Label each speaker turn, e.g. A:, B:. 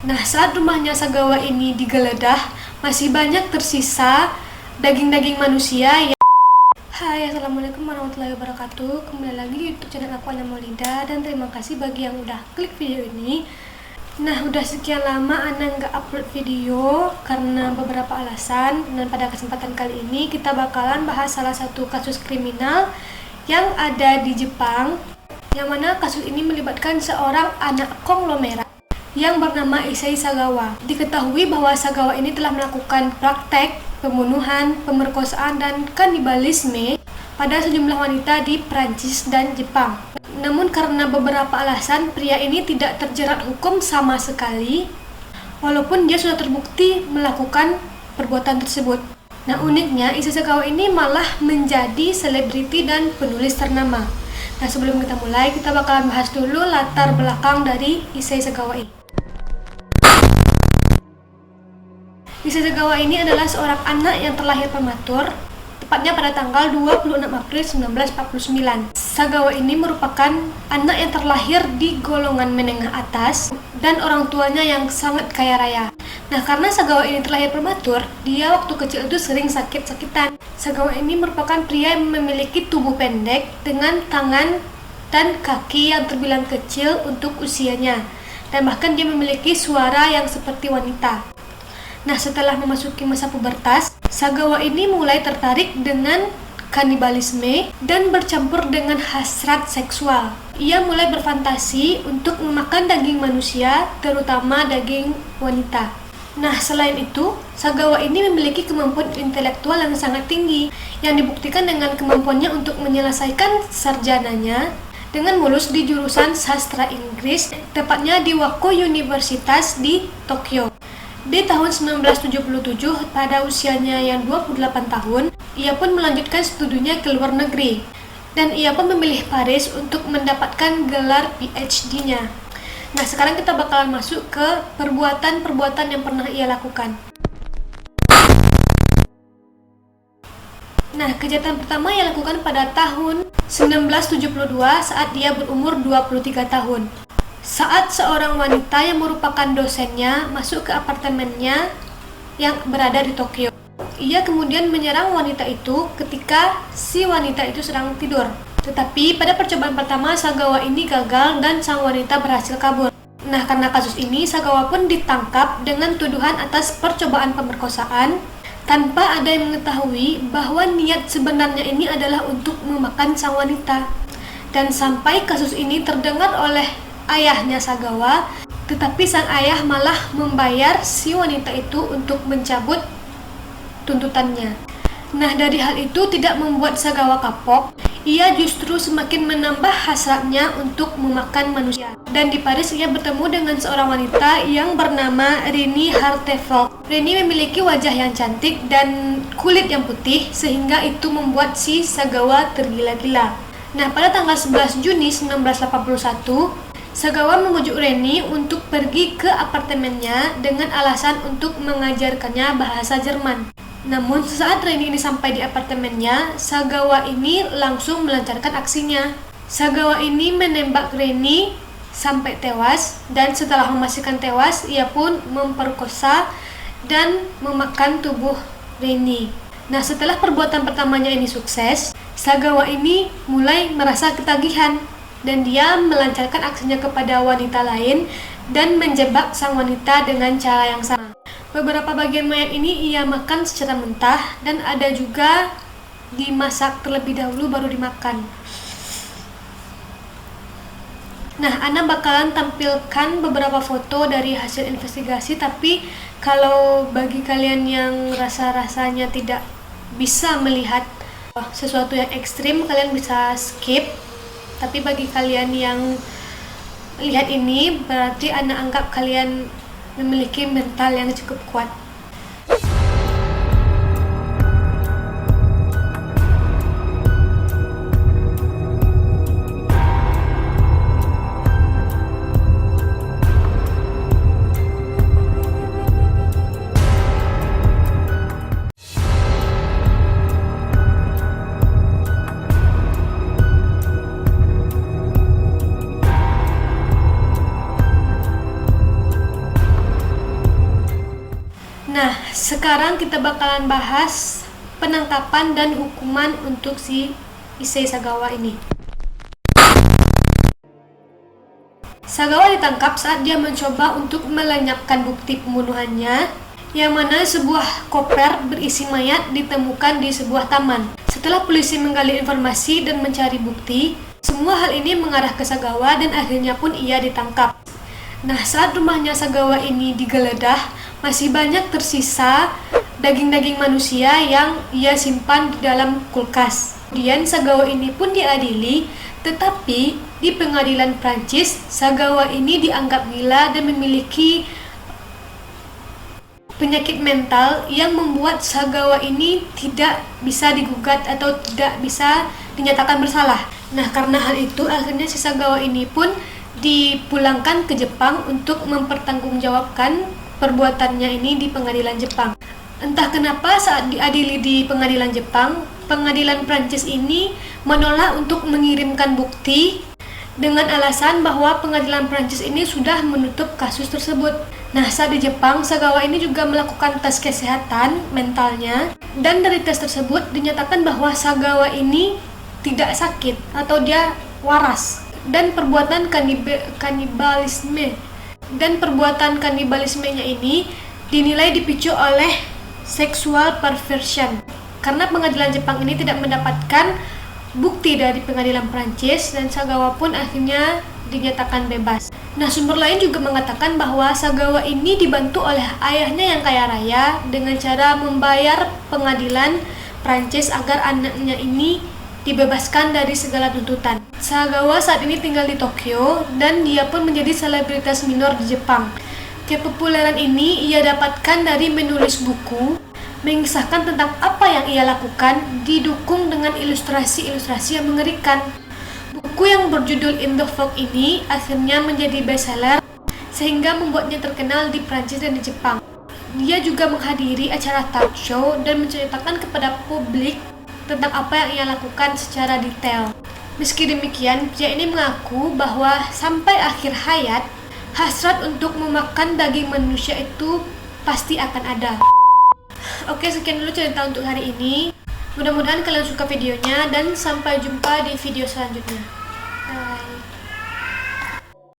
A: Nah, saat rumahnya Sagawa ini digeledah, masih banyak tersisa daging-daging manusia yang... Hai, assalamualaikum warahmatullahi wabarakatuh. Kembali lagi di YouTube channel aku, Ana Maulida, dan terima kasih bagi yang udah klik video ini. Nah, udah sekian lama Ana nggak upload video karena beberapa alasan, dan pada kesempatan kali ini kita bakalan bahas salah satu kasus kriminal yang ada di Jepang, yang mana kasus ini melibatkan seorang anak konglomerat yang bernama Issei Sagawa. Diketahui bahwa Sagawa ini telah melakukan praktek pembunuhan, pemerkosaan, dan kanibalisme pada sejumlah wanita di Prancis dan Jepang. Namun karena beberapa alasan, pria ini tidak terjerat hukum sama sekali, walaupun dia sudah terbukti melakukan perbuatan tersebut. Nah, uniknya Issei Sagawa ini malah menjadi selebriti dan penulis ternama. Nah, sebelum kita mulai, kita bakalan bahas dulu latar belakang dari Issei Sagawa ini. Issei Sagawa ini adalah seorang anak yang terlahir prematur, tepatnya pada tanggal 26 April 1949. Sagawa ini merupakan anak yang terlahir di golongan menengah atas dan orang tuanya yang sangat kaya raya. Nah, karena Sagawa ini terlahir prematur, dia waktu kecil itu sering sakit-sakitan. Sagawa ini merupakan pria yang memiliki tubuh pendek dengan tangan dan kaki yang terbilang kecil untuk usianya, dan bahkan dia memiliki suara yang seperti wanita. Nah, setelah memasuki masa pubertas, Sagawa ini mulai tertarik dengan kanibalisme dan bercampur dengan hasrat seksual. Ia mulai berfantasi untuk memakan daging manusia, terutama daging wanita. Nah, selain itu, Sagawa ini memiliki kemampuan intelektual yang sangat tinggi, yang dibuktikan dengan kemampuannya untuk menyelesaikan sarjananya dengan mulus di jurusan sastra Inggris, tepatnya di Wako Universitas di Tokyo. Di tahun 1977, pada usianya yang 28 tahun, ia pun melanjutkan studinya ke luar negeri, dan ia pun memilih Paris untuk mendapatkan gelar PhD-nya. Nah, sekarang kita bakalan masuk ke perbuatan-perbuatan yang pernah ia lakukan. Nah, kejahatan pertama ia lakukan pada tahun 1972 saat dia berumur 23 tahun. Saat seorang wanita yang merupakan dosennya masuk ke apartemennya yang berada di Tokyo. Ia kemudian menyerang wanita itu ketika si wanita itu sedang tidur. Tetapi pada percobaan pertama, Sagawa ini gagal dan sang wanita berhasil kabur. Nah, karena kasus ini, Sagawa pun ditangkap dengan tuduhan atas percobaan pemerkosaan tanpa ada yang mengetahui bahwa niat sebenarnya ini adalah untuk memakan sang wanita. Dan sampai kasus ini terdengar oleh ayahnya Sagawa, tetapi sang ayah malah membayar si wanita itu untuk mencabut tuntutannya. Nah, dari hal itu tidak membuat Sagawa kapok. Ia justru semakin menambah hasratnya untuk memakan manusia. Dan di Paris ia bertemu dengan seorang wanita yang bernama Rini Hartevelt. Rini memiliki wajah yang cantik dan kulit yang putih, sehingga itu membuat si Sagawa tergila-gila. Nah, pada tanggal 11 Juni 1981, Sagawa memujuk Reni untuk pergi ke apartemennya dengan alasan untuk mengajarkannya bahasa Jerman. Namun, sesaat Reni ini sampai di apartemennya, Sagawa ini langsung melancarkan aksinya. Sagawa ini menembak Reni sampai tewas, dan setelah memastikan tewas, ia pun memperkosa dan memakan tubuh Reni. Nah, setelah perbuatan pertamanya ini sukses, Sagawa ini mulai merasa ketagihan, dan dia melancarkan aksinya kepada wanita lain dan menjebak sang wanita dengan cara yang sama. Beberapa bagian mayat ini ia makan secara mentah, dan ada juga dimasak terlebih dahulu baru dimakan. Nah, Ana bakalan tampilkan beberapa foto dari hasil investigasi, tapi kalau bagi kalian yang rasa-rasanya tidak bisa melihat sesuatu yang ekstrim, kalian bisa skip. Tapi bagi kalian yang lihat ini, berarti Ana anggap kalian memiliki mental yang cukup kuat. Nah, sekarang kita bakalan bahas penangkapan dan hukuman untuk si Issei Sagawa ini. Sagawa ditangkap saat dia mencoba untuk melenyapkan bukti pembunuhannya, yang mana sebuah koper berisi mayat ditemukan di sebuah taman. Setelah polisi menggali informasi dan mencari bukti, semua hal ini mengarah ke Sagawa dan akhirnya pun ia ditangkap. Nah, saat rumahnya Sagawa ini digeledah, masih banyak tersisa daging-daging manusia yang ia simpan di dalam kulkas. Kemudian Sagawa ini pun diadili, tetapi di pengadilan Prancis, Sagawa ini dianggap gila dan memiliki penyakit mental yang membuat Sagawa ini tidak bisa digugat atau tidak bisa dinyatakan bersalah. Nah, karena hal itu akhirnya si Sagawa ini pun dipulangkan ke Jepang untuk mempertanggungjawabkan perbuatannya ini di pengadilan Jepang. Entah kenapa saat diadili di pengadilan Jepang, pengadilan Prancis ini menolak untuk mengirimkan bukti dengan alasan bahwa pengadilan Prancis ini sudah menutup kasus tersebut. Nah, saat di Jepang, Sagawa ini juga melakukan tes kesehatan mentalnya, dan dari tes tersebut dinyatakan bahwa Sagawa ini tidak sakit atau dia waras. Dan perbuatan kanibalismenya ini dinilai dipicu oleh sexual perversion. Karena pengadilan Jepang ini tidak mendapatkan bukti dari pengadilan Prancis, dan Sagawa pun akhirnya dinyatakan bebas. Nah, sumber lain juga mengatakan bahwa Sagawa ini dibantu oleh ayahnya yang kaya raya dengan cara membayar pengadilan Prancis agar anaknya ini dibebaskan dari segala tuntutan. Sagawa saat ini tinggal di Tokyo dan dia pun menjadi selebritas minor di Jepang. Kepopuleran ini ia dapatkan dari menulis buku, mengisahkan tentang apa yang ia lakukan, didukung dengan ilustrasi-ilustrasi yang mengerikan. Buku yang berjudul In the Fog ini akhirnya menjadi bestseller sehingga membuatnya terkenal di Prancis dan di Jepang. Dia juga menghadiri acara talk show dan menceritakan kepada publik tentang apa yang ia lakukan secara detail. Meski demikian, pria ini mengaku bahwa sampai akhir hayat, hasrat untuk memakan daging manusia itu pasti akan ada. Oke, sekian dulu cerita untuk hari ini. Mudah-mudahan kalian suka videonya dan sampai jumpa di video selanjutnya.